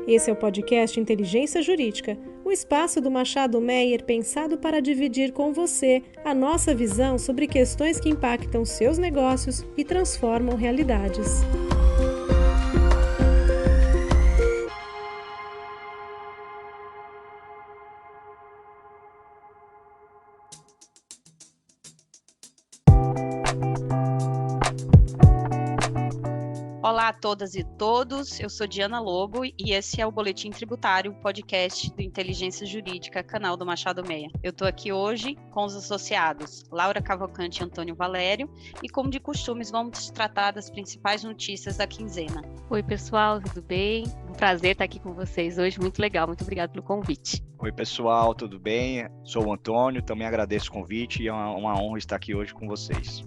Esse é o podcast Inteligência Jurídica, o espaço do Machado Meyer pensado para dividir com você a nossa visão sobre questões que impactam seus negócios e transformam realidades. Olá a todas e todos, eu sou Diana Lobo e esse é o Boletim Tributário, podcast do Inteligência Jurídica, canal do Machado Meyer. Eu estou aqui hoje com os associados Laura Cavalcante e Antônio Valério e, como de costumes, vamos tratar das principais notícias da quinzena. Oi pessoal, tudo bem? Um prazer estar aqui com vocês hoje, muito legal, muito obrigada pelo convite. Oi pessoal, tudo bem? Sou o Antônio, também agradeço o convite e é uma honra estar aqui hoje com vocês.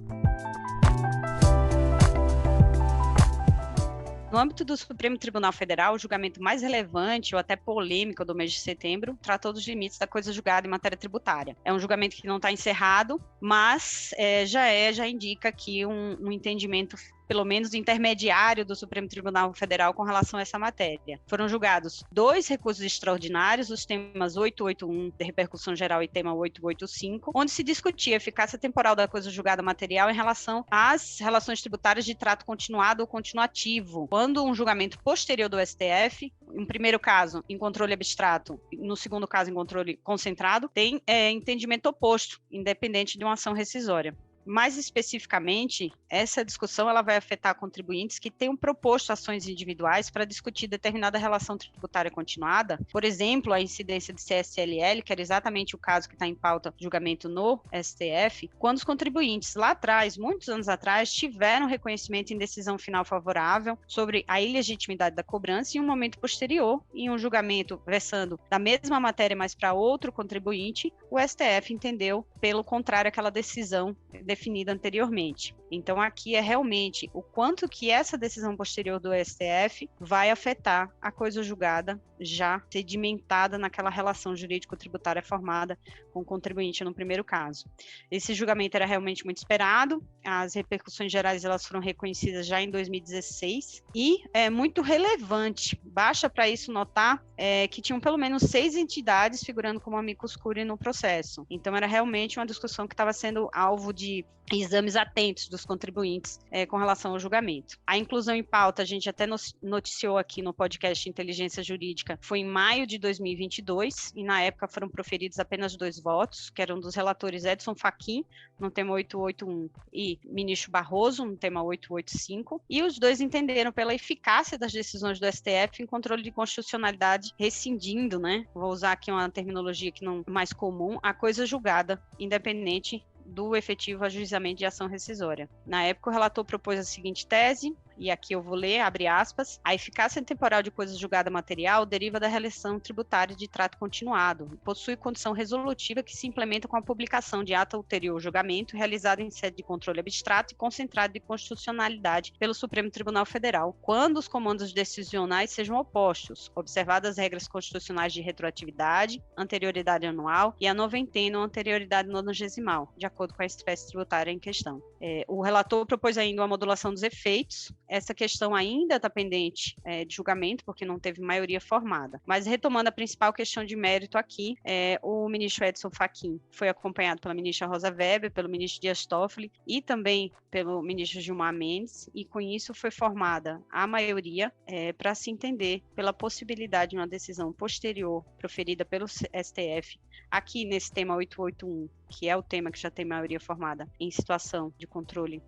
No âmbito do Supremo Tribunal Federal, o julgamento mais relevante ou até polêmico do mês de setembro tratou dos limites da coisa julgada em matéria tributária. É um julgamento que não está encerrado, mas já indica aqui um entendimento pelo menos intermediário do Supremo Tribunal Federal com relação a essa matéria. Foram julgados 2 recursos extraordinários, os temas 881, de repercussão geral, e tema 885, onde se discutia a eficácia temporal da coisa julgada material em relação às relações tributárias de trato continuado ou continuativo. Quando um julgamento posterior do STF, em primeiro caso em controle abstrato, no segundo caso em controle concentrado, tem entendimento oposto, independente de uma ação rescisória. Mais especificamente, essa discussão ela vai afetar contribuintes que tenham proposto ações individuais para discutir determinada relação tributária continuada, por exemplo, a incidência de CSLL, que era exatamente o caso que está em pauta de julgamento no STF, quando os contribuintes lá atrás, muitos anos atrás, tiveram reconhecimento em decisão final favorável sobre a ilegitimidade da cobrança e um momento posterior, em um julgamento versando da mesma matéria, mas para outro contribuinte, o STF entendeu, pelo contrário, aquela decisão definida anteriormente. Então, aqui é realmente o quanto que essa decisão posterior do STF vai afetar a coisa julgada já sedimentada naquela relação jurídico-tributária formada com o contribuinte no primeiro caso. Esse julgamento era realmente muito esperado, as repercussões gerais elas foram reconhecidas já em 2016 e é muito relevante, basta para isso notar que tinham pelo menos 6 entidades figurando como amicus curiae no processo. Então, era realmente uma discussão que estava sendo alvo de exames atentos dos contribuintes com relação ao julgamento. A inclusão em pauta, a gente até noticiou aqui no podcast Inteligência Jurídica, foi em maio de 2022, e na época foram proferidos apenas 2 votos, que eram dos relatores Edson Fachin, no tema 881, e ministro Barroso, no tema 885, e os dois entenderam pela eficácia das decisões do STF em controle de constitucionalidade, rescindindo, vou usar aqui uma terminologia que não é mais comum, a coisa julgada, independente do efetivo ajuizamento de ação rescisória. Na época, o relator propôs a seguinte tese, e aqui eu vou ler, abre aspas, a eficácia temporal de coisa julgada material deriva da relação tributária de trato continuado, possui condição resolutiva que se implementa com a publicação de ato ulterior ao julgamento realizado em sede de controle abstrato e concentrado de constitucionalidade pelo Supremo Tribunal Federal, quando os comandos decisionais sejam opostos, observadas as regras constitucionais de retroatividade, anterioridade anual e a noventena ou anterioridade nonagesimal, de acordo com a espécie tributária em questão. O relator propôs ainda uma modulação dos efeitos. Essa questão ainda está pendente de julgamento, porque não teve maioria formada. Mas, retomando a principal questão de mérito aqui, o ministro Edson Fachin foi acompanhado pela ministra Rosa Weber, pelo ministro Dias Toffoli e também pelo ministro Gilmar Mendes, e com isso foi formada a maioria para se entender pela possibilidade de uma decisão posterior proferida pelo STF, aqui nesse tema 881, que é o tema que já tem maioria formada em situação de controle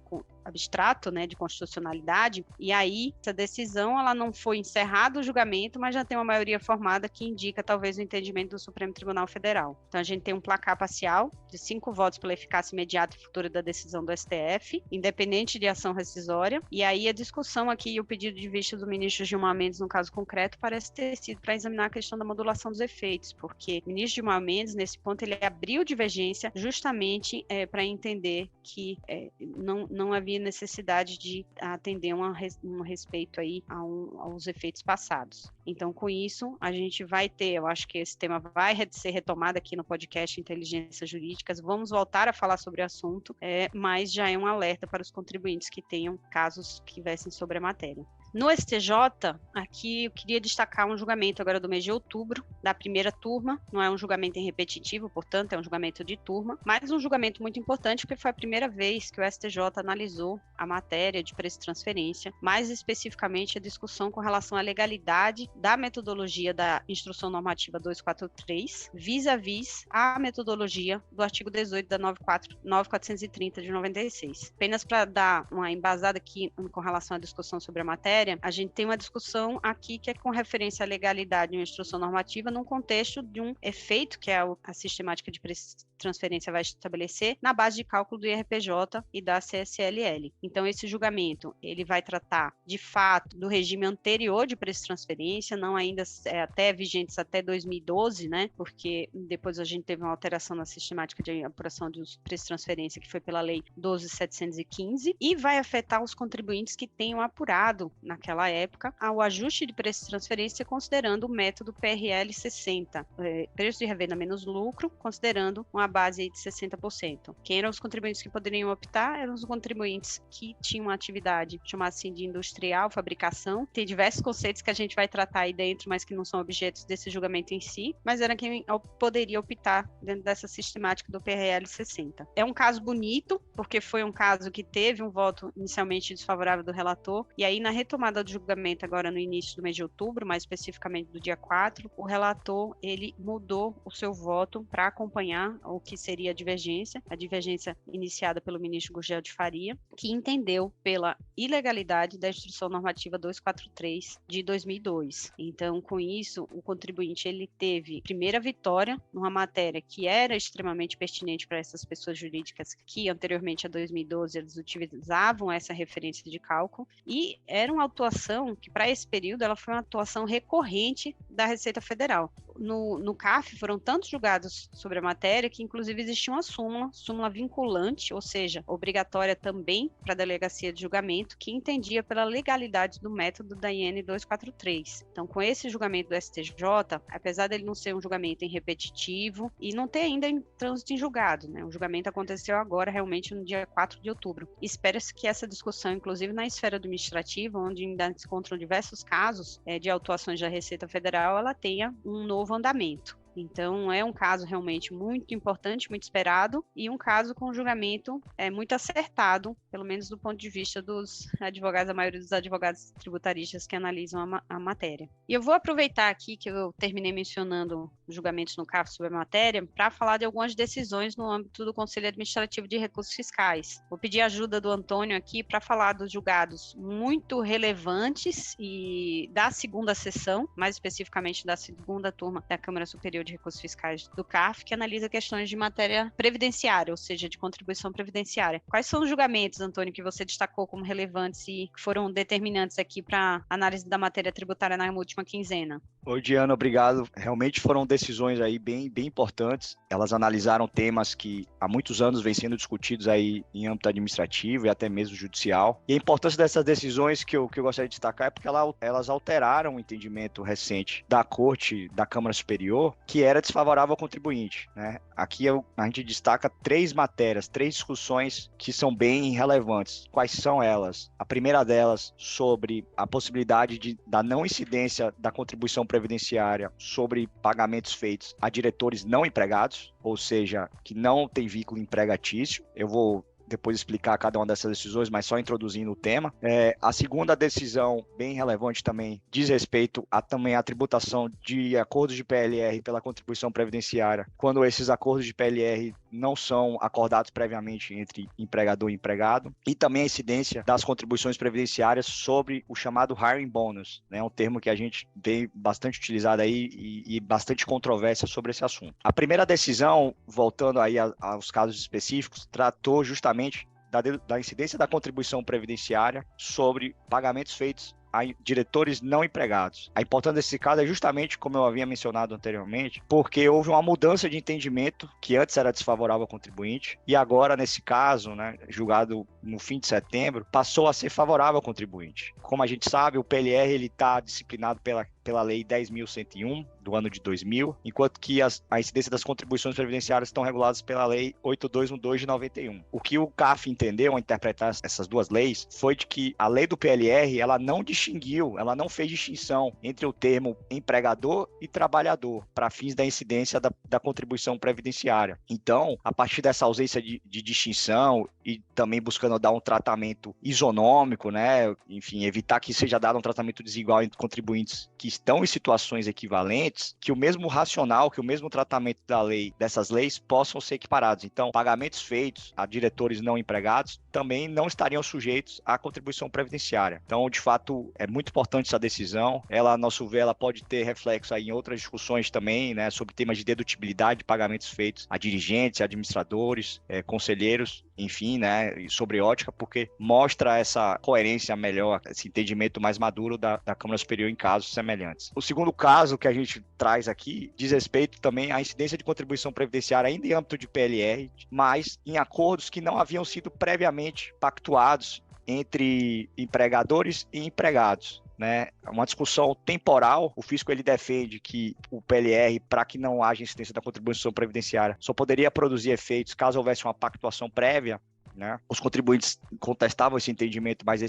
abstrato, de constitucionalidade, e aí essa decisão ela não foi encerrado o julgamento, mas já tem uma maioria formada que indica talvez o entendimento do Supremo Tribunal Federal. Então a gente tem um placar parcial de 5 votos pela eficácia imediata e futura da decisão do STF, independente de ação rescisória, e aí a discussão aqui e o pedido de vista do ministro Gilmar Mendes no caso concreto parece ter sido para examinar a questão da modulação dos efeitos, porque o ministro Gilmar Mendes nesse ponto ele abriu divergência Justiça, justamente para entender que não havia necessidade de atender um respeito aí aos efeitos passados. Então, com isso, a gente vai ter, eu acho que esse tema vai ser retomado aqui no podcast Inteligências Jurídicas, vamos voltar a falar sobre o assunto, mas já é um alerta para os contribuintes que tenham casos que versem sobre a matéria. No STJ, aqui eu queria destacar um julgamento agora do mês de outubro, da primeira turma, não é um julgamento em repetitivo, portanto, é um julgamento de turma, mas um julgamento muito importante porque foi a primeira vez que o STJ analisou a matéria de preço de transferência, mais especificamente a discussão com relação à legalidade da metodologia da Instrução Normativa 243, vis-à-vis a metodologia do artigo 18 da 9430 de 96. Apenas para dar uma embasada aqui com relação à discussão sobre a matéria, a gente tem uma discussão aqui que é com referência à legalidade de uma instrução normativa num contexto de um efeito que a sistemática de transferência vai estabelecer na base de cálculo do IRPJ e da CSLL. Então, esse julgamento, ele vai tratar, de fato, do regime anterior de preço de transferência, não ainda até vigentes até 2012, né? Porque depois a gente teve uma alteração na sistemática de apuração dos preços de transferência, que foi pela Lei 12.715, e vai afetar os contribuintes que tenham apurado naquela época, ao ajuste de preço de transferência, considerando o método PRL 60, preço de revenda menos lucro, considerando uma base aí de 60%. Quem eram os contribuintes que poderiam optar? Eram os contribuintes que tinham uma atividade, chamada assim, de industrial, fabricação. Tem diversos conceitos que a gente vai tratar aí dentro, mas que não são objetos desse julgamento em si, mas era quem poderia optar dentro dessa sistemática do PRL 60. É um caso bonito, porque foi um caso que teve um voto inicialmente desfavorável do relator, e aí na retomada do julgamento agora no início do mês de outubro, mais especificamente do dia 4, o relator, ele mudou o seu voto para acompanhar o que seria a divergência iniciada pelo ministro Gurgel de Faria, que entendeu pela ilegalidade da Instrução Normativa 243 de 2002. Então, com isso, o contribuinte, ele teve primeira vitória numa matéria que era extremamente pertinente para essas pessoas jurídicas que anteriormente a 2012 eles utilizavam essa referência de cálculo, e era uma atuação que, para esse período, ela foi uma atuação recorrente da Receita Federal. No CAF foram tantos julgados sobre a matéria que, inclusive, existia uma súmula vinculante, ou seja, obrigatória também para a delegacia de julgamento, que entendia pela legalidade do método da IN 243. Então, com esse julgamento do STJ, apesar dele não ser um julgamento em repetitivo e não ter ainda em trânsito em julgado, né? O julgamento aconteceu agora, realmente, no dia 4 de outubro. Espera-se que essa discussão, inclusive na esfera administrativa, onde ainda se encontram diversos casos de autuações da Receita Federal, ela tenha um novo andamento. Então, é um caso realmente muito importante, muito esperado, e um caso com julgamento muito acertado, pelo menos do ponto de vista dos advogados, a maioria dos advogados tributaristas que analisam a matéria. E eu vou aproveitar aqui que eu terminei mencionando julgamentos no CAF sobre a matéria, para falar de algumas decisões no âmbito do Conselho Administrativo de Recursos Fiscais. Vou pedir a ajuda do Antônio aqui para falar dos julgados muito relevantes e da segunda sessão, mais especificamente da segunda turma da Câmara Superior de Recursos Fiscais do CAF, que analisa questões de matéria previdenciária, ou seja, de contribuição previdenciária. Quais são os julgamentos, Antônio, que você destacou como relevantes e que foram determinantes aqui para análise da matéria tributária na última quinzena? Oi, Diana, obrigado. Realmente foram decisões aí bem importantes. Elas analisaram temas que há muitos anos vêm sendo discutidos aí em âmbito administrativo e até mesmo judicial. E a importância dessas decisões que eu gostaria de destacar é porque elas alteraram o entendimento recente da Corte da Câmara Superior, que era desfavorável ao contribuinte, né? Aqui a gente destaca 3 matérias, 3 discussões que são bem relevantes. Quais são elas? A primeira delas sobre a possibilidade da não incidência da contribuição previdenciária sobre pagamentos feitos a diretores não empregados, ou seja, que não tem vínculo empregatício. Eu vou depois explicar cada uma dessas decisões, mas só introduzindo o tema. A segunda decisão, bem relevante também, diz respeito também à tributação de acordos de PLR pela contribuição previdenciária, quando esses acordos de PLR não são acordados previamente entre empregador e empregado, e também a incidência das contribuições previdenciárias sobre o chamado hiring bonus, né? Um termo que a gente vê bastante utilizado aí e bastante controvérsia sobre esse assunto. A primeira decisão, voltando aí aos casos específicos, tratou justamente da incidência da contribuição previdenciária sobre pagamentos feitos a diretores não empregados. A importância desse caso é justamente, como eu havia mencionado anteriormente, porque houve uma mudança de entendimento que antes era desfavorável ao contribuinte e agora, nesse caso, né, julgado no fim de setembro, passou a ser favorável ao contribuinte. Como a gente sabe, o PLR está disciplinado pela Lei 10.101, do ano de 2000, enquanto que a incidência das contribuições previdenciárias estão reguladas pela Lei 8212 de 91. O que o CAF entendeu ao interpretar essas duas leis foi de que a lei do PLR, ela não distinguiu, ela não fez distinção entre o termo empregador e trabalhador para fins da incidência da contribuição previdenciária. Então, a partir dessa ausência de distinção e também buscando dar um tratamento isonômico, né, enfim, evitar que seja dado um tratamento desigual entre contribuintes que estão em situações equivalentes, que o mesmo racional, que o mesmo tratamento dessas leis possam ser equiparados. Então, pagamentos feitos a diretores não empregados também não estariam sujeitos à contribuição previdenciária. Então, de fato, é muito importante essa decisão. Ela, a nosso ver, ela pode ter reflexo aí em outras discussões também, né, sobre temas de dedutibilidade de pagamentos feitos a dirigentes, administradores, conselheiros, enfim, né, sobre ótica, porque mostra essa coerência melhor, esse entendimento mais maduro da Câmara Superior em casos semelhantes. O segundo caso que a gente traz aqui diz respeito também à incidência de contribuição previdenciária ainda em âmbito de PLR, mas em acordos que não haviam sido previamente pactuados entre empregadores e empregados. Né, uma discussão temporal. O fisco ele defende que o PLR, para que não haja incidência da contribuição previdenciária, só poderia produzir efeitos caso houvesse uma pactuação prévia. Né? Os contribuintes contestavam esse entendimento mais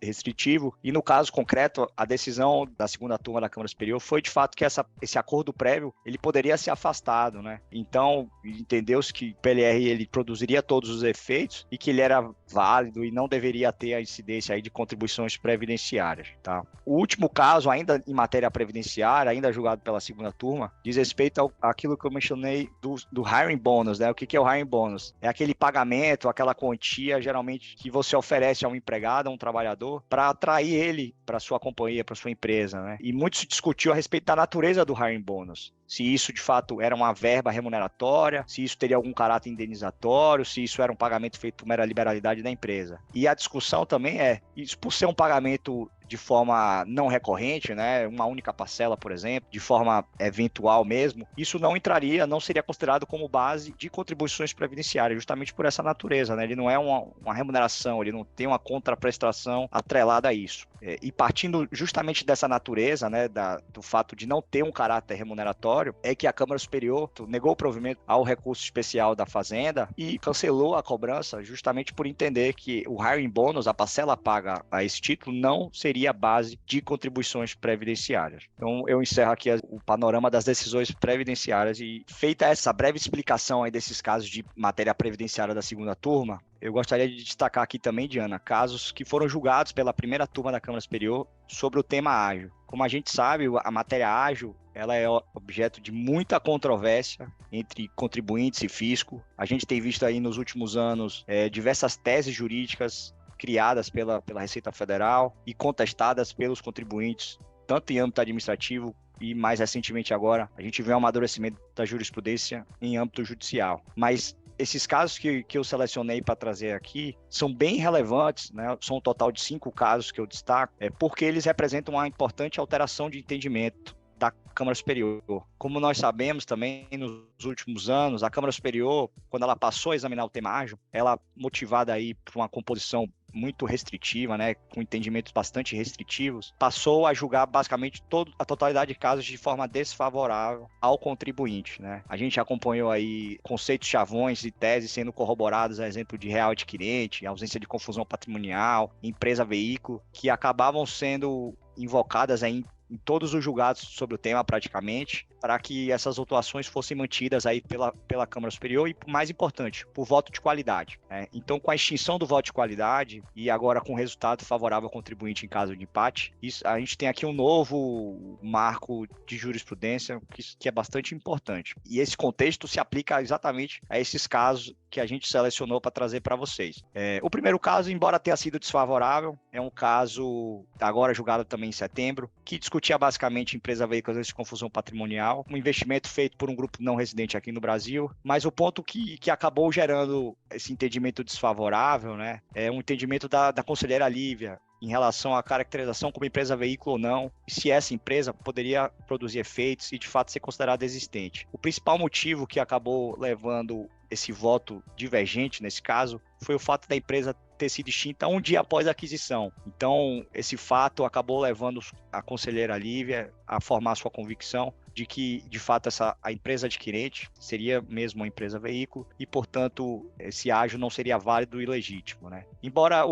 restritivo e, no caso concreto, a decisão da segunda turma da Câmara Superior foi, de fato, que esse acordo prévio ele poderia ser afastado. Né? Então, entendeu-se que o PLR ele produziria todos os efeitos e que ele era válido e não deveria ter a incidência aí de contribuições previdenciárias. Tá? O último caso, ainda em matéria previdenciária, ainda julgado pela segunda turma, diz respeito àquilo que eu mencionei do hiring bonus. Né? O que é o hiring bonus? É aquele pagamento, aquela quantia, geralmente, que você oferece a um empregado, a um trabalhador, para atrair ele para sua companhia, para sua empresa. Né? E muito se discutiu a respeito da natureza do hiring bonus. Se isso, de fato, era uma verba remuneratória, se isso teria algum caráter indenizatório, se isso era um pagamento feito por mera liberalidade da empresa. E a discussão também isso por ser um pagamento de forma não recorrente, né, uma única parcela, por exemplo, de forma eventual mesmo, isso não seria considerado como base de contribuições previdenciárias, justamente por essa natureza, né? Ele não é uma remuneração, ele não tem uma contraprestação atrelada a isso. E partindo justamente dessa natureza, né, do fato de não ter um caráter remuneratório, é que a Câmara Superior negou o provimento ao recurso especial da Fazenda e cancelou a cobrança justamente por entender que o hiring bonus, a parcela paga a esse título, não seria a base de contribuições previdenciárias. Então, eu encerro aqui o panorama das decisões previdenciárias e, feita essa breve explicação aí desses casos de matéria previdenciária da segunda turma, eu gostaria de destacar aqui também, Diana, casos que foram julgados pela primeira turma da Câmara Superior sobre o tema ágil. Como a gente sabe, a matéria ágil ela é objeto de muita controvérsia entre contribuintes e fisco. A gente tem visto aí nos últimos anos diversas teses jurídicas criadas pela Receita Federal e contestadas pelos contribuintes, tanto em âmbito administrativo e, mais recentemente agora, a gente vê um amadurecimento da jurisprudência em âmbito judicial. Mas esses casos que eu selecionei para trazer aqui são bem relevantes, né? São um total de 5 casos que eu destaco, porque eles representam uma importante alteração de entendimento da Câmara Superior. Como nós sabemos também, nos últimos anos, a Câmara Superior, quando ela passou a examinar o tema ágil, ela, motivada aí por uma composição muito restritiva, né, com entendimentos bastante restritivos, passou a julgar basicamente a totalidade de casos de forma desfavorável ao contribuinte, né? A gente acompanhou aí conceitos chavões e teses sendo corroborados, a exemplo de real adquirente, ausência de confusão patrimonial, empresa veículo, que acabavam sendo invocadas aí em todos os julgados sobre o tema praticamente, para que essas autuações fossem mantidas aí pela Câmara Superior e, mais importante, por voto de qualidade. Né? Então, com a extinção do voto de qualidade e agora com resultado favorável ao contribuinte em caso de empate, a gente tem aqui um novo marco de jurisprudência que é bastante importante. E esse contexto se aplica exatamente a esses casos que a gente selecionou para trazer para vocês. O primeiro caso, embora tenha sido desfavorável, é um caso agora julgado também em setembro, que discutia basicamente empresa veículo de confusão patrimonial, um investimento feito por um grupo não residente aqui no Brasil, mas o ponto que acabou gerando esse entendimento desfavorável, né, é um entendimento da conselheira Lívia, em relação à caracterização como empresa veículo ou não, e se essa empresa poderia produzir efeitos e de fato ser considerada existente. O principal motivo que acabou levando esse voto divergente nesse caso foi o fato da empresa ter sido extinta um dia após a aquisição. Então, esse fato acabou levando a conselheira Lívia a formar sua convicção de que, de fato, a empresa adquirente seria mesmo uma empresa veículo e, portanto, esse ágio não seria válido e legítimo, né? Embora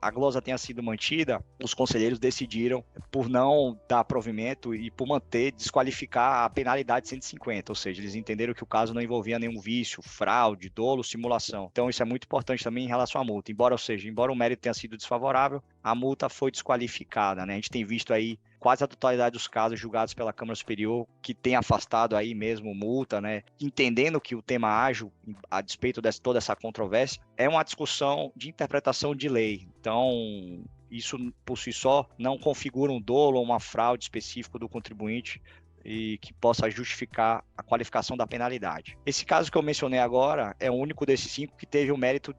a glosa tenha sido mantida, os conselheiros decidiram por não dar provimento e por desqualificar a penalidade 150, ou seja, eles entenderam que o caso não envolvia nenhum vício, fraude, dolo, simulação. Então, isso é muito importante também em relação à multa. Embora o mérito tenha sido desfavorável, a multa foi desqualificada, né? A gente tem visto aí quase a totalidade dos casos julgados pela Câmara Superior que tem afastado aí mesmo multa, né? Entendendo que o tema ágil, a despeito de toda essa controvérsia, é uma discussão de interpretação de lei. Então, isso por si só não configura um dolo ou uma fraude específico do contribuinte e que possa justificar a qualificação da penalidade. Esse caso que eu mencionei agora é o único desses 5 que teve o mérito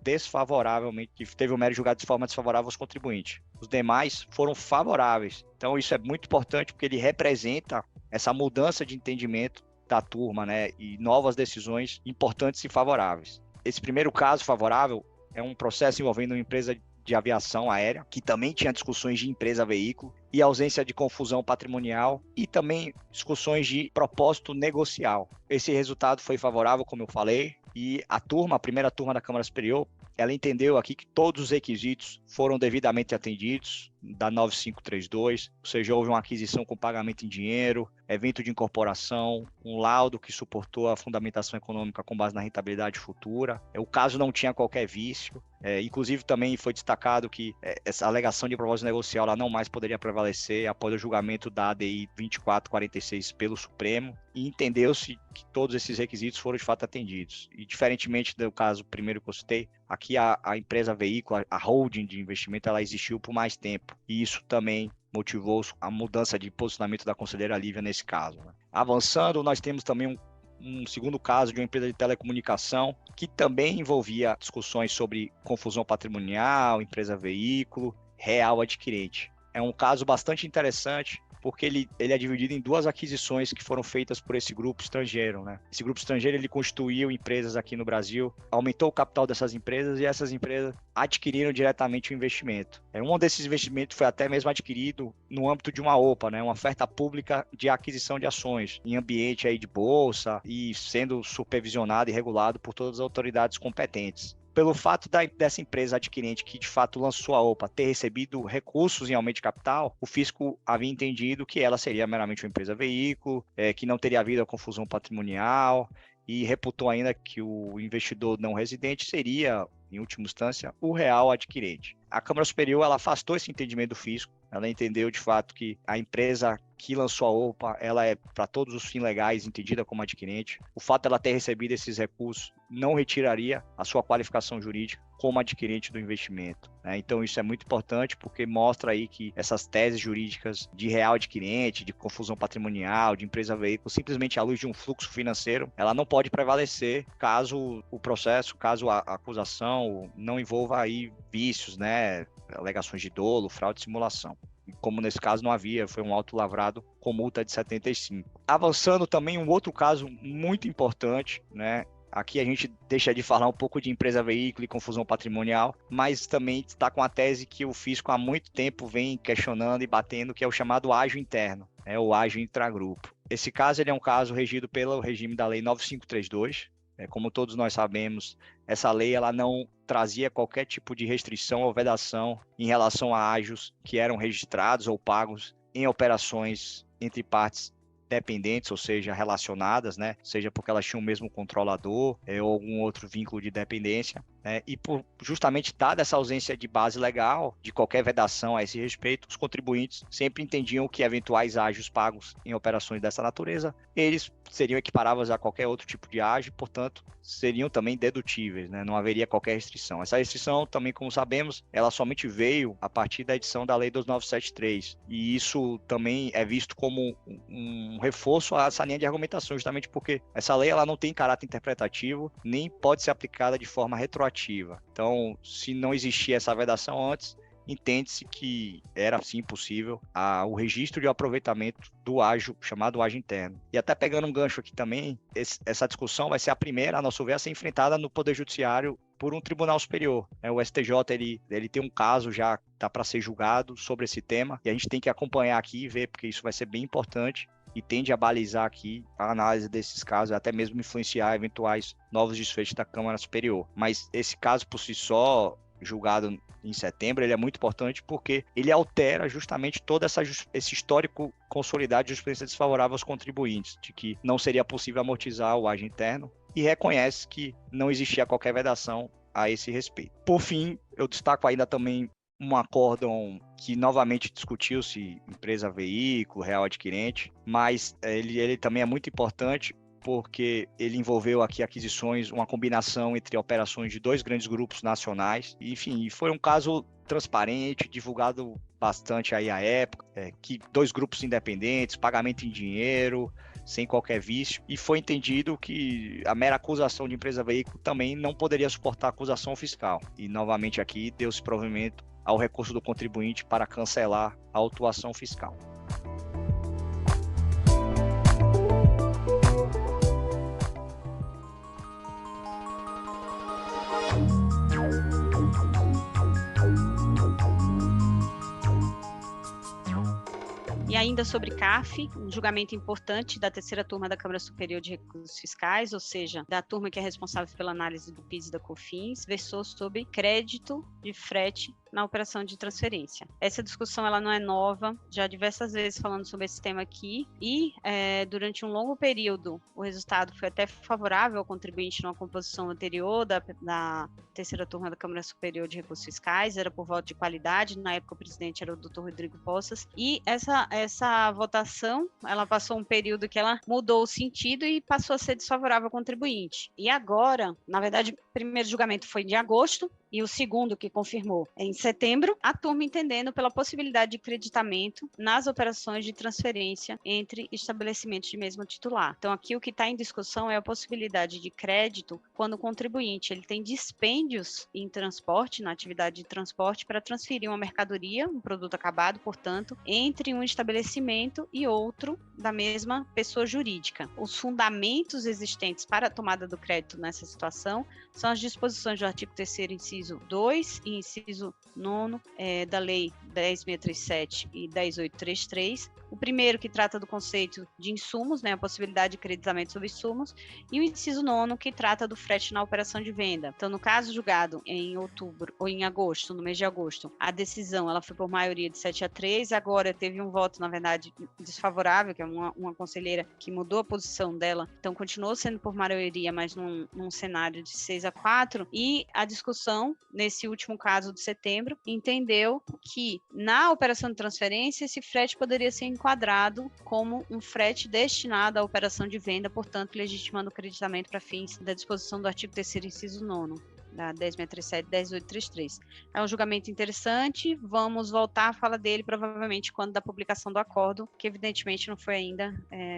julgado de forma desfavorável aos contribuintes. Os demais foram favoráveis. Então isso é muito importante porque ele representa essa mudança de entendimento da turma, né, e novas decisões importantes e favoráveis. Esse primeiro caso favorável é um processo envolvendo uma empresa de aviação aérea, que também tinha discussões de empresa-veículo e ausência de confusão patrimonial e também discussões de propósito negocial. Esse resultado foi favorável, como eu falei, e a primeira turma da Câmara Superior, ela entendeu aqui que todos os requisitos foram devidamente atendidos da 9532, ou seja, houve uma aquisição com pagamento em dinheiro, evento de incorporação, um laudo que suportou a fundamentação econômica com base na rentabilidade futura. O caso não tinha qualquer vício. Inclusive, também foi destacado que essa alegação de propósito negocial ela não mais poderia prevalecer após o julgamento da ADI 2446 pelo Supremo, e entendeu-se que todos esses requisitos foram de fato atendidos. E, diferentemente do caso primeiro que eu citei, aqui a empresa veículo, a holding de investimento, ela existiu por mais tempo, e isso também motivou a mudança de posicionamento da conselheira Lívia nesse caso, né? Avançando, nós temos também um segundo caso de uma empresa de telecomunicação que também envolvia discussões sobre confusão patrimonial, empresa veículo, real adquirente. É um caso bastante interessante porque ele é dividido em 2 aquisições que foram feitas por esse grupo estrangeiro, né? Esse grupo estrangeiro, ele constituiu empresas aqui no Brasil, aumentou o capital dessas empresas e essas empresas adquiriram diretamente o investimento. Um desses investimentos foi até mesmo adquirido no âmbito de uma OPA, né? Uma oferta pública de aquisição de ações, em ambiente aí de bolsa e sendo supervisionado e regulado por todas as autoridades competentes. Pelo fato dessa empresa adquirente que de fato lançou a OPA ter recebido recursos em aumento de capital, o fisco havia entendido que ela seria meramente uma empresa veículo, que não teria havido a confusão patrimonial, e reputou ainda que o investidor não residente seria, em última instância, o real adquirente. A Câmara Superior ela afastou esse entendimento do fisco. Ela entendeu de fato que a empresa que lançou a OPA, ela é, para todos os fins legais, entendida como adquirente. O fato dela ter recebido esses recursos não retiraria a sua qualificação jurídica como adquirente do investimento, né? Então isso é muito importante porque mostra aí que essas teses jurídicas de real adquirente, de confusão patrimonial, de empresa veículo, simplesmente à luz de um fluxo financeiro, ela não pode prevalecer caso o processo, caso a acusação não envolva aí vícios, né? Alegações de dolo, fraude e simulação. Como nesse caso não havia, foi um auto lavrado com multa de 75. Avançando também um outro caso muito importante, né? Aqui a gente deixa de falar um pouco de empresa veículo e confusão patrimonial, mas também está com a tese que o fisco há muito tempo vem questionando e batendo, que é o chamado ágio interno, o ágio intragrupo. Esse caso ele é um caso regido pelo regime da Lei 9532. Como todos nós sabemos, essa lei ela não trazia qualquer tipo de restrição ou vedação em relação a ágios que eram registrados ou pagos em operações entre partes dependentes, ou seja, relacionadas, né? Seja porque elas tinham o mesmo controlador ou algum outro vínculo de dependência, né? E por justamente dada essa ausência de base legal, de qualquer vedação a esse respeito, os contribuintes sempre entendiam que eventuais ágios pagos em operações dessa natureza, eles seriam equiparáveis a qualquer outro tipo de ágio, portanto, seriam também dedutíveis, né? Não haveria qualquer restrição. Essa restrição também, como sabemos, ela somente veio a partir da edição da Lei 2973, e isso também é visto como um reforço a essa linha de argumentação, justamente porque essa lei ela não tem caráter interpretativo, nem pode ser aplicada de forma retroativa. Então, se não existia essa vedação antes, entende-se que era sim possível o registro de aproveitamento do ágio, chamado ágio interno. E até pegando um gancho aqui também, essa discussão vai ser a primeira, a nosso ver, a ser enfrentada no Poder Judiciário por um tribunal superior. O STJ ele tem um caso já que está para ser julgado sobre esse tema, e a gente tem que acompanhar aqui e ver, porque isso vai ser bem importante e tende a balizar aqui a análise desses casos, até mesmo influenciar eventuais novos desfechos da Câmara Superior. Mas esse caso por si só, julgado em setembro, ele é muito importante porque ele altera justamente todo esse histórico consolidado de jurisprudência desfavorável aos contribuintes, de que não seria possível amortizar o ágio interno, e reconhece que não existia qualquer vedação a esse respeito. Por fim, eu destaco ainda também um acórdão que novamente discutiu-se empresa veículo, real adquirente, mas ele também é muito importante porque ele envolveu aqui aquisições, uma combinação entre operações de 2 grandes grupos nacionais. Enfim, foi um caso transparente, divulgado bastante aí à época, que 2 grupos independentes, pagamento em dinheiro, sem qualquer vício, e foi entendido que a mera acusação de empresa veículo também não poderia suportar acusação fiscal. E novamente aqui deu-se provimento ao recurso do contribuinte para cancelar a autuação fiscal. E ainda sobre CAF, um julgamento importante da terceira turma da Câmara Superior de Recursos Fiscais, ou seja, da turma que é responsável pela análise do PIS e da COFINS, versou sobre crédito de frete na operação de transferência. Essa discussão ela não é nova, já diversas vezes falando sobre esse tema aqui, e durante um longo período o resultado foi até favorável ao contribuinte numa composição anterior da terceira turma da Câmara Superior de Recursos Fiscais, era por voto de qualidade, na época o presidente era o Dr. Rodrigo Poças, e essa votação, ela passou um período que ela mudou o sentido e passou a ser desfavorável ao contribuinte. E agora, na verdade, o primeiro julgamento foi de agosto, e o segundo, que confirmou, é em setembro, a turma entendendo pela possibilidade de creditamento nas operações de transferência entre estabelecimentos de mesmo titular. Então, aqui o que está em discussão é a possibilidade de crédito quando o contribuinte ele tem dispêndios em transporte, na atividade de transporte, para transferir uma mercadoria, um produto acabado, portanto, entre um estabelecimento e outro da mesma pessoa jurídica. Os fundamentos existentes para a tomada do crédito nessa situação são as disposições do artigo 3º, inciso 2 e inciso 9 da Lei 10.637 e 10.833. O primeiro que trata do conceito de insumos, a possibilidade de creditamento sobre insumos, e o inciso 9 que trata do frete na operação de venda. Então, no caso julgado em outubro ou em agosto, no mês de agosto, a decisão ela foi por maioria de 7-3, agora teve um voto, na verdade, desfavorável, que é uma conselheira que mudou a posição dela, então continuou sendo por maioria, mas num cenário de 6-4, e a discussão, nesse último caso de setembro, entendeu que na operação de transferência esse frete poderia ser enquadrado como um frete destinado à operação de venda, portanto, legitimando o creditamento para fins da disposição do artigo 3º, inciso 9, da 10.637 e 10.833. É um julgamento interessante, vamos voltar a falar dele provavelmente quando da publicação do acordo, que evidentemente não foi ainda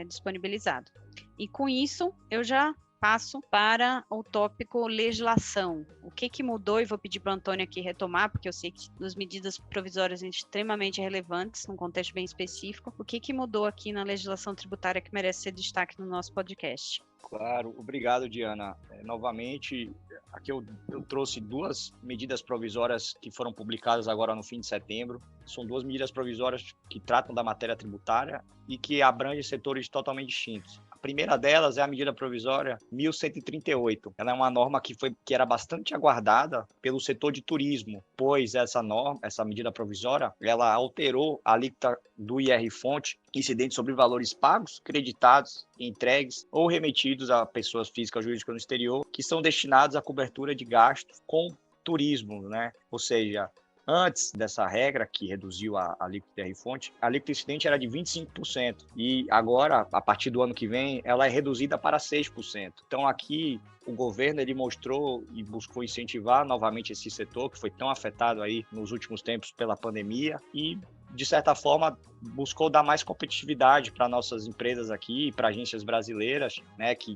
disponibilizado. E com isso, eu já passo para o tópico legislação. O que mudou, e vou pedir para o Antônio aqui retomar, porque eu sei que as medidas provisórias são extremamente relevantes, num contexto bem específico. O que mudou aqui na legislação tributária que merece ser destaque no nosso podcast? Claro, obrigado, Diana. Novamente, aqui eu trouxe 2 medidas provisórias que foram publicadas agora no fim de setembro. São 2 medidas provisórias que tratam da matéria tributária e que abrangem setores totalmente distintos. A primeira delas é a medida provisória 1138. Ela é uma norma que era bastante aguardada pelo setor de turismo, pois essa medida provisória, ela alterou a alíquota do IR-fonte incidente sobre valores pagos, creditados, entregues ou remetidos a pessoas físicas ou jurídicas no exterior, que são destinados à cobertura de gastos com turismo, Ou seja, antes dessa regra, que reduziu a alíquota IR-fonte, a alíquota incidente era de 25%. E agora, a partir do ano que vem, ela é reduzida para 6%. Então, aqui, o governo ele mostrou e buscou incentivar novamente esse setor, que foi tão afetado aí nos últimos tempos pela pandemia, e, de certa forma, buscou dar mais competitividade para nossas empresas aqui, para agências brasileiras,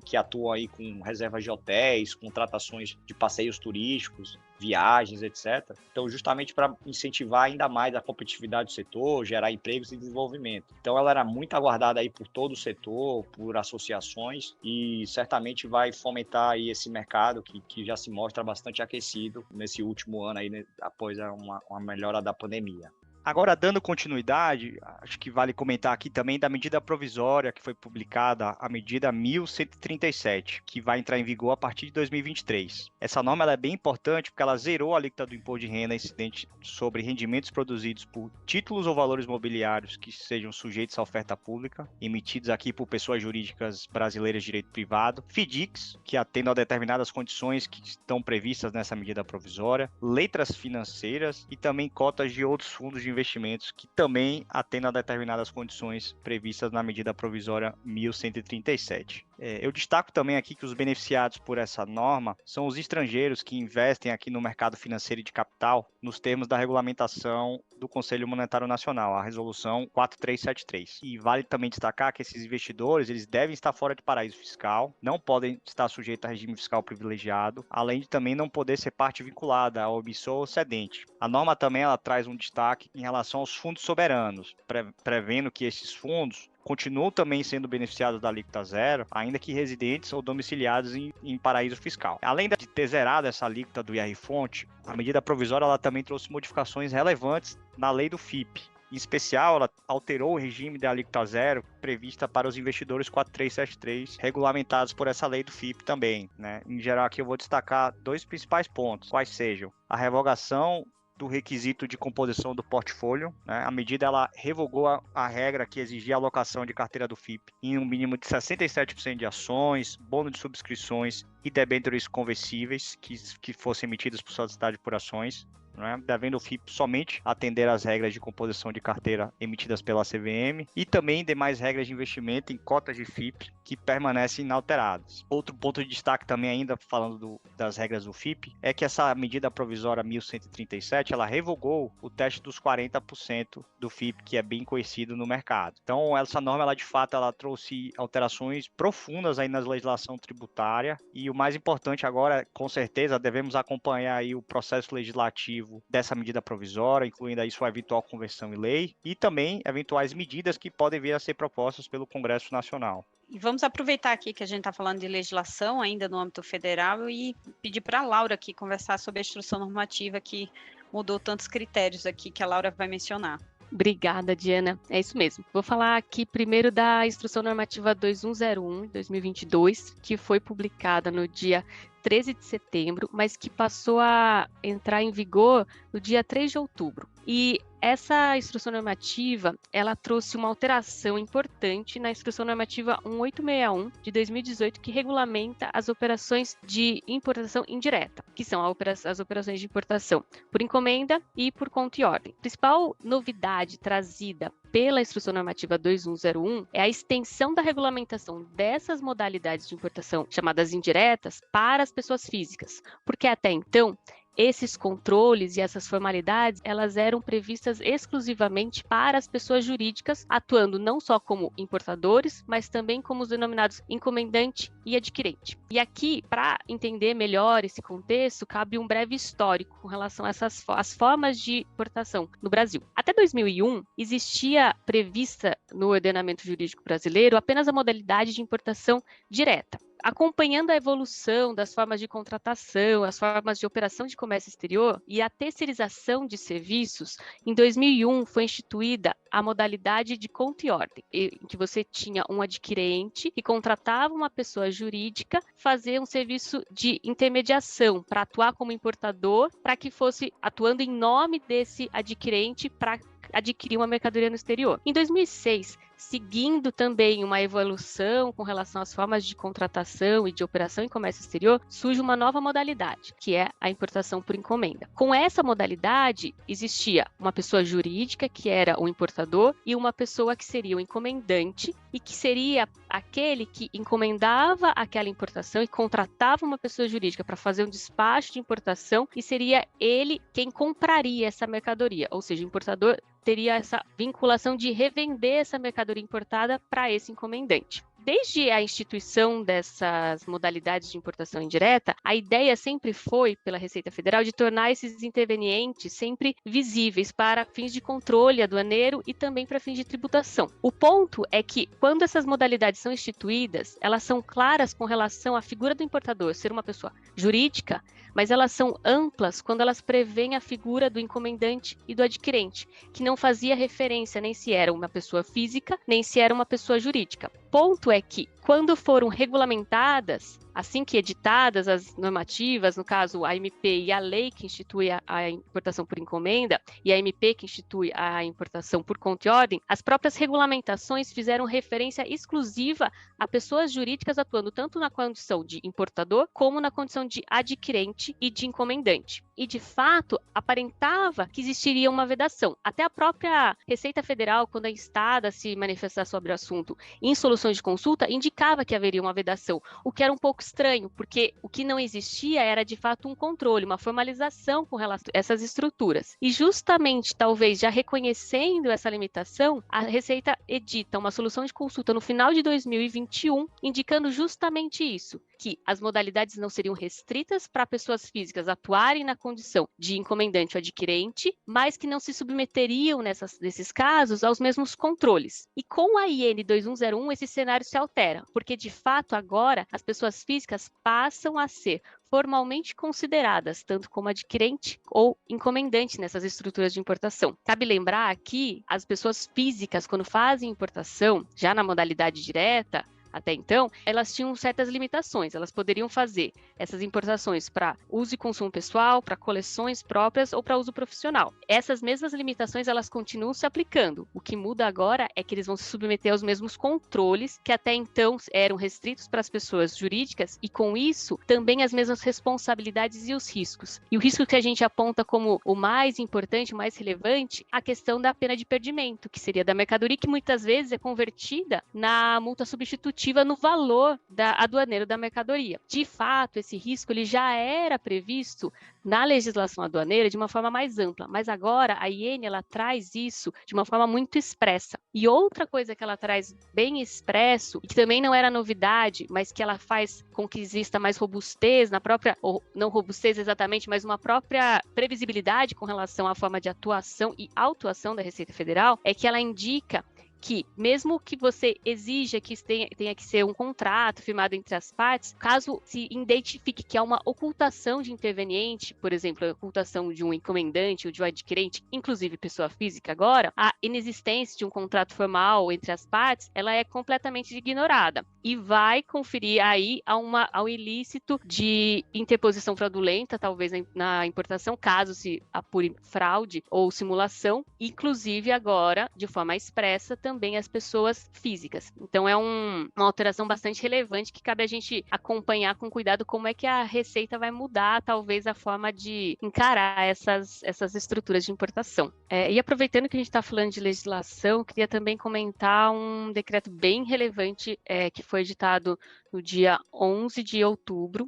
que atuam aí com reservas de hotéis, contratações de passeios turísticos, viagens, etc. Então, justamente para incentivar ainda mais a competitividade do setor, gerar empregos e desenvolvimento. Então, ela era muito aguardada aí por todo o setor, por associações, e certamente vai fomentar aí esse mercado que já se mostra bastante aquecido nesse último ano aí, né, após uma melhora da pandemia. Agora, dando continuidade, acho que vale comentar aqui também da medida provisória que foi publicada, a medida 1137, que vai entrar em vigor a partir de 2023. Essa norma ela é bem importante porque ela zerou a alíquota do imposto de renda incidente sobre rendimentos produzidos por títulos ou valores mobiliários que sejam sujeitos à oferta pública, emitidos aqui por pessoas jurídicas brasileiras de direito privado, FDICs, que atendam a determinadas condições que estão previstas nessa medida provisória, letras financeiras e também cotas de outros fundos de investimentos que também atendam a determinadas condições previstas na medida provisória 1137. Eu destaco também aqui que os beneficiados por essa norma são os estrangeiros que investem aqui no mercado financeiro e de capital nos termos da regulamentação do Conselho Monetário Nacional, a resolução 4373. E vale também destacar que esses investidores eles devem estar fora de paraíso fiscal, não podem estar sujeitos a regime fiscal privilegiado, além de também não poder ser parte vinculada ao emissor ou cedente. A norma também ela traz um destaque em relação aos fundos soberanos, prevendo que esses fundos continuam também sendo beneficiados da alíquota zero, ainda que residentes ou domiciliados em paraíso fiscal. Além de ter zerado essa alíquota do IR-fonte, a medida provisória ela também trouxe modificações relevantes na lei do FIP. Em especial, ela alterou o regime da alíquota zero prevista para os investidores 4373, regulamentados por essa lei do FIP também, né? Em geral, aqui eu vou destacar dois principais pontos, quais sejam a revogação do requisito de composição do portfólio, né? A medida ela revogou a regra que exigia a alocação de carteira do FIP em um mínimo de 67% de ações, bônus de subscrições e debêntures conversíveis que fossem emitidas por sociedade por ações, né? Devendo o FIP somente atender às regras de composição de carteira emitidas pela CVM e também demais regras de investimento em cotas de FIP que permanecem inalteradas. Outro ponto de destaque também ainda falando das regras do FIP é que essa medida provisória 1137 ela revogou o teste dos 40% do FIP que é bem conhecido no mercado. Então essa norma ela de fato ela trouxe alterações profundas aí na legislação tributária e o mais importante agora com certeza devemos acompanhar aí o processo legislativo dessa medida provisória, incluindo aí sua eventual conversão em lei e também eventuais medidas que podem vir a ser propostas pelo Congresso Nacional. E vamos aproveitar aqui que a gente está falando de legislação ainda no âmbito federal e pedir para a Laura aqui conversar sobre a instrução normativa que mudou tantos critérios aqui que a Laura vai mencionar. Obrigada, Diana. É isso mesmo. Vou falar aqui primeiro da Instrução Normativa 2101/2022, que foi publicada no dia 13 de setembro, mas que passou a entrar em vigor no dia 3 de outubro. E essa instrução normativa, ela trouxe uma alteração importante na instrução normativa 1861 de 2018, que regulamenta as operações de importação indireta, que são as operações de importação por encomenda e por conta e ordem. A principal novidade trazida pela instrução normativa 2101 é a extensão da regulamentação dessas modalidades de importação chamadas indiretas para as pessoas físicas, porque até então esses controles e essas formalidades, elas eram previstas exclusivamente para as pessoas jurídicas, atuando não só como importadores, mas também como os denominados encomendante e adquirente. E aqui, para entender melhor esse contexto, cabe um breve histórico com relação a as formas de importação no Brasil. Até 2001, existia prevista no ordenamento jurídico brasileiro apenas a modalidade de importação direta. Acompanhando a evolução das formas de contratação, as formas de operação de comércio exterior e a terceirização de serviços, em 2001 foi instituída a modalidade de conta e ordem, em que você tinha um adquirente que contratava uma pessoa jurídica fazer um serviço de intermediação para atuar como importador, para que fosse atuando em nome desse adquirente para adquirir uma mercadoria no exterior. Em 2006, seguindo também uma evolução com relação às formas de contratação e de operação em comércio exterior, surge uma nova modalidade, que é a importação por encomenda. Com essa modalidade, existia uma pessoa jurídica, que era o importador, e uma pessoa que seria o encomendante, e que seria aquele que encomendava aquela importação e contratava uma pessoa jurídica para fazer um despacho de importação, e seria ele quem compraria essa mercadoria, ou seja, o importador teria essa vinculação de revender essa mercadoria importada para esse encomendante. desde a instituição dessas modalidades de importação indireta, a ideia sempre foi, pela Receita Federal, de tornar esses intervenientes sempre visíveis para fins de controle aduaneiro e também para fins de tributação. O ponto é que, quando essas modalidades são instituídas, elas são claras com relação à figura do importador ser uma pessoa jurídica, mas elas são amplas quando elas prevêem a figura do encomendante e do adquirente, que não fazia referência nem se era uma pessoa física, nem se era uma pessoa jurídica. Ponto é que, quando foram regulamentadas, assim que editadas as normativas, no caso a MP e a lei que institui a importação por encomenda e a MP que institui a importação por conta e ordem, as próprias regulamentações fizeram referência exclusiva a pessoas jurídicas atuando tanto na condição de importador como na condição de adquirente e de encomendante. E, de fato, aparentava que existiria uma vedação. Até a própria Receita Federal, quando a instada se manifestar sobre o assunto em soluções de consulta, indicava que haveria uma vedação, o que era um pouco estranho, porque o que não existia era, de fato, um controle, uma formalização com relação a essas estruturas. E, justamente, talvez, já reconhecendo essa limitação, a Receita edita uma solução de consulta no final de 2021, indicando justamente isso, que as modalidades não seriam restritas para pessoas físicas atuarem na condição de encomendante ou adquirente, mas que não se submeteriam nesses casos aos mesmos controles. E com a IN 2101, esse cenário se altera, porque de fato agora as pessoas físicas passam a ser formalmente consideradas tanto como adquirente ou encomendante nessas estruturas de importação. Cabe lembrar aqui, as pessoas físicas, quando fazem importação, já na modalidade direta, até então, elas tinham certas limitações. Elas poderiam fazer essas importações para uso e consumo pessoal, para coleções próprias ou para uso profissional. Essas mesmas limitações, elas continuam se aplicando. O que muda agora é que eles vão se submeter aos mesmos controles que até então eram restritos para as pessoas jurídicas e, com isso, também as mesmas responsabilidades e os riscos. E o risco que a gente aponta como o mais importante, o mais relevante, a questão da pena de perdimento, que seria da mercadoria, que muitas vezes é convertida na multa substitutiva no valor aduaneiro da mercadoria. De fato, esse risco ele já era previsto na legislação aduaneira de uma forma mais ampla, mas agora a IN ela traz isso de uma forma muito expressa. E outra coisa que ela traz bem expresso, e que também não era novidade, mas que ela faz com que exista mais robustez na própria, ou não robustez exatamente, mas uma própria previsibilidade com relação à forma de atuação e autuação da Receita Federal, é que ela indica que, mesmo que você exija que tenha que ser um contrato firmado entre as partes, caso se identifique que há uma ocultação de interveniente, por exemplo, a ocultação de um encomendante ou de um adquirente, inclusive pessoa física agora, a inexistência de um contrato formal entre as partes, ela é completamente ignorada e vai conferir aí ao ilícito de interposição fraudulenta, talvez na importação, caso se apure fraude ou simulação, inclusive agora, de forma expressa, também as pessoas físicas. Então é uma alteração bastante relevante que cabe a gente acompanhar com cuidado como é que a Receita vai mudar, talvez, a forma de encarar essas estruturas de importação. E aproveitando que a gente está falando de legislação, queria também comentar um decreto bem relevante que foi editado no dia 11 de outubro,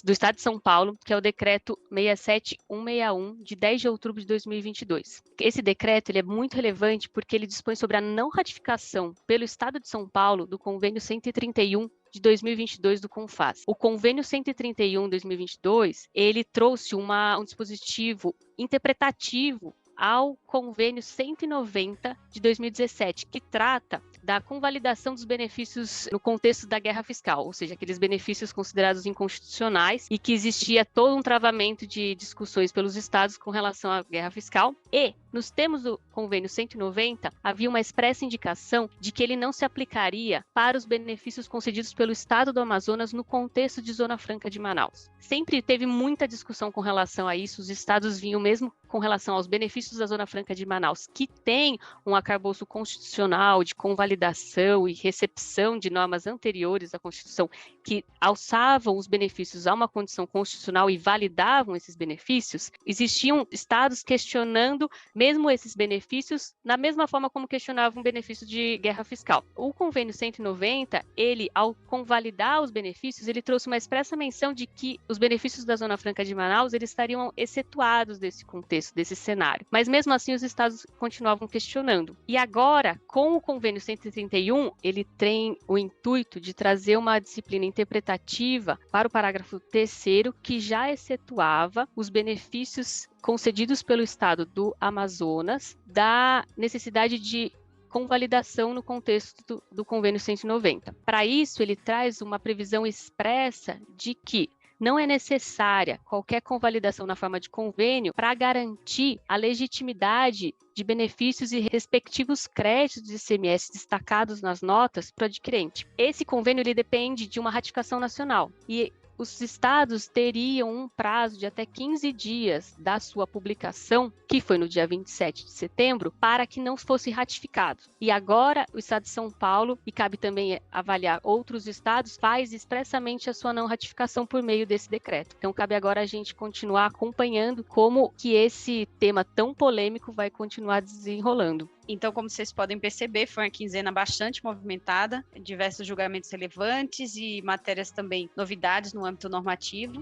do Estado de São Paulo, que é o decreto 67161, de 10 de outubro de 2022. Esse decreto ele é muito relevante porque ele dispõe sobre a não ratificação pelo Estado de São Paulo do Convênio 131 de 2022 do CONFAS. O Convênio 131 de 2022, ele trouxe um dispositivo interpretativo ao Convênio 190 de 2017, que trata da convalidação dos benefícios no contexto da guerra fiscal, ou seja, aqueles benefícios considerados inconstitucionais e que existia todo um travamento de discussões pelos estados com relação à guerra fiscal. E, nos termos do Convênio 190, havia uma expressa indicação de que ele não se aplicaria para os benefícios concedidos pelo Estado do Amazonas no contexto de Zona Franca de Manaus. Sempre teve muita discussão com relação a isso, os estados vinham mesmo com relação aos benefícios da Zona Franca de Manaus, que tem um arcabouço constitucional de convalidação e recepção de normas anteriores à Constituição que alçavam os benefícios a uma condição constitucional e validavam esses benefícios, existiam estados questionando mesmo esses benefícios, na mesma forma como questionava um benefício de guerra fiscal. O convênio 190, ele, ao convalidar os benefícios, ele trouxe uma expressa menção de que os benefícios da Zona Franca de Manaus, eles estariam excetuados desse contexto, desse cenário. Mas mesmo assim, os estados continuavam questionando. E agora, com o convênio 131, ele tem o intuito de trazer uma disciplina interpretativa para o parágrafo 3º, que já excetuava os benefícios concedidos pelo estado do Amazonas da necessidade de convalidação no contexto do convênio 190. Para isso, ele traz uma previsão expressa de que não é necessária qualquer convalidação na forma de convênio para garantir a legitimidade de benefícios e respectivos créditos de ICMS destacados nas notas para o adquirente. Esse convênio ele depende de uma ratificação nacional e os estados teriam um prazo de até 15 dias da sua publicação, que foi no dia 27 de setembro, para que não fosse ratificado. E agora o estado de São Paulo, e cabe também avaliar outros estados, faz expressamente a sua não ratificação por meio desse decreto. Então cabe agora a gente continuar acompanhando como que esse tema tão polêmico vai continuar desenrolando. Então, como vocês podem perceber, foi uma quinzena bastante movimentada, diversos julgamentos relevantes e matérias também, novidades no âmbito normativo.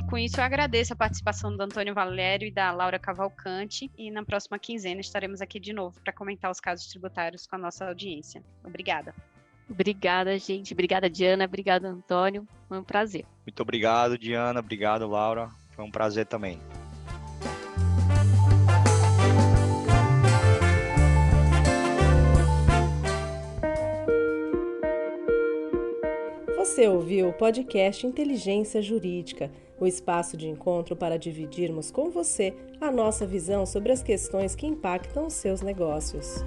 Com isso, eu agradeço a participação do Antônio Valério e da Laura Cavalcante, e na próxima quinzena estaremos aqui de novo para comentar os casos tributários com a nossa audiência. Obrigada. Obrigada, gente. Obrigada, Diana. Obrigada, Antônio. Foi um prazer. Muito obrigado, Diana. Obrigado, Laura. Foi um prazer também. Você ouviu o podcast Inteligência Jurídica, o espaço de encontro para dividirmos com você a nossa visão sobre as questões que impactam os seus negócios.